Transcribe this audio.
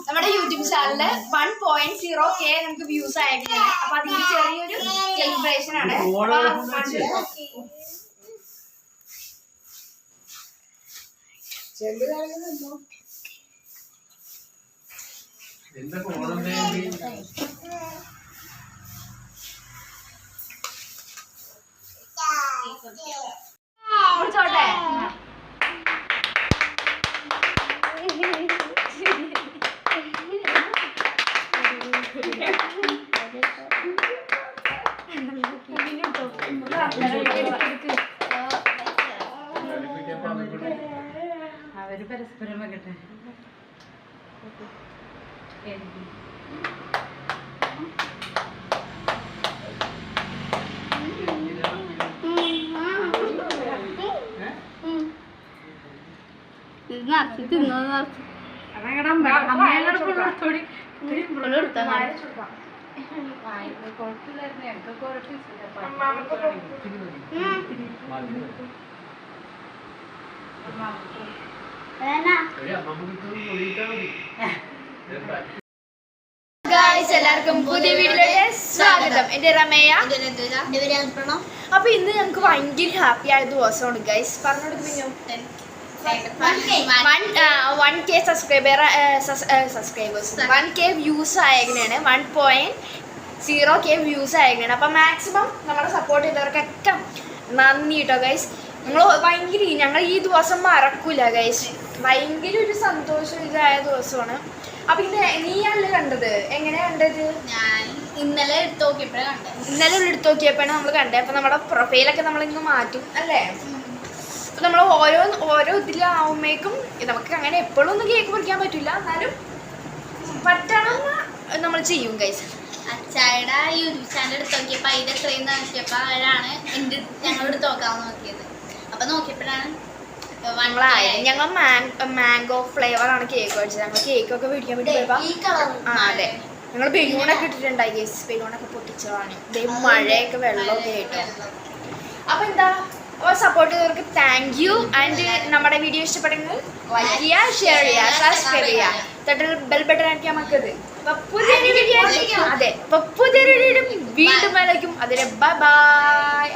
നമ്മുടെ YouTube ചാനലില് 1.0K നമുക്ക് views ആയിട്ടുണ്ട്. അപ്പൊ അതിന്റെ ചെറിയൊരു സെലിബ്രേഷൻ ആണ്. ചോട്ടെ അവര് പരസ്പരം വെക്കട്ടെ. എല്ലാവർക്കും പുതിയ വീഡിയോയിലേക്ക് സ്വാഗതം. എന്റെ രമയ. അപ്പൊ ഇന്ന് ഞങ്ങൾക്ക് ഭയങ്കര ഹാപ്പി ആയ ദിവസമാണ് ഗൈസ്. പറഞ്ഞു കൊടുക്കുന്നു 1K സബ്സ്ക്രൈബേഴ്സ് 1K വ്യൂസ് ആയതിനാണ്. 1.0K വ്യൂസ് ആയതിനാണ്. അപ്പൊ മാക്സിമം നമ്മളെ സപ്പോർട്ട് ചെയ്തവർക്കൊക്കെ നന്ദി കേട്ടോ ഗൈസ്. ഞങ്ങൾ ഈ ദിവസം മറക്കൂല ഗൈസ്. ഭയങ്കര ഒരു സന്തോഷം ഇതായ ദിവസമാണ്. അപ്പൊ നീയല്ലേ കണ്ടത്? എങ്ങനെയാ കണ്ടത്? ഞാൻ ഇന്നലെ എടുത്തു നോക്കിയപ്പോഴാണ് നമ്മൾ കണ്ടത്. അപ്പൊ നമ്മുടെ പ്രൊഫൈലൊക്കെ നമ്മളിന്ന് മാറ്റും അല്ലേ? അപ്പൊ നമ്മൾ ഓരോ ഇതിലാവുമ്പോഴേക്കും നമുക്ക് അങ്ങനെ എപ്പോഴും ഒന്നും കേക്ക് മുറിക്കാൻ പറ്റില്ല. എന്നാലും പറ്റണമെന്ന് നമ്മൾ ചെയ്യും ഗൈസ്. അച്ചായുടെ യൂട്യൂബ് ചാനൽ എടുത്ത് നോക്കിയപ്പോൾ അതിൽ എത്രയും നോക്കിയപ്പോൾ അവരാണ് ഞങ്ങളോട് നോക്കാമെന്ന് നോക്കിയത്. അപ്പൊ നോക്കിയപ്പോഴാണ് ഞങ്ങൾ മാംഗോ ഫ്ലേവർ ആണ് കേക്ക് മേടിച്ചത്. ഞങ്ങൾ കേക്കൊക്കെ മേടിക്കാൻ വേണ്ടി പോയപ്പോ അതെ ഞങ്ങൾ ബലൂണൊക്കെ ഇട്ടിട്ടുണ്ടായി ഗൈസ്. ബലൂണൊക്കെ പൊട്ടിച്ചതാണ്. മഴയൊക്കെ വെള്ളമൊക്കെ ആയിട്ട്. അപ്പൊ എന്താ സപ്പോർട്ട് ചെയ്തവർക്ക് താങ്ക് യു. ആൻഡ് നമ്മുടെ വീഡിയോ ഇഷ്ടപ്പെടുന്നത് ലൈക്ക് ചെയ്യുക, ഷെയർ ചെയ്യുക, സബ്സ്ക്രൈബ് ചെയ്യുക, തൊട്ട് ബെൽ ബട്ടൺ അടിക്കാൻ മക്കത്. പുതിയൊരു വീഡിയോ വീണ്ടും വരയ്ക്കും. അതിന് ബൈ ബൈ.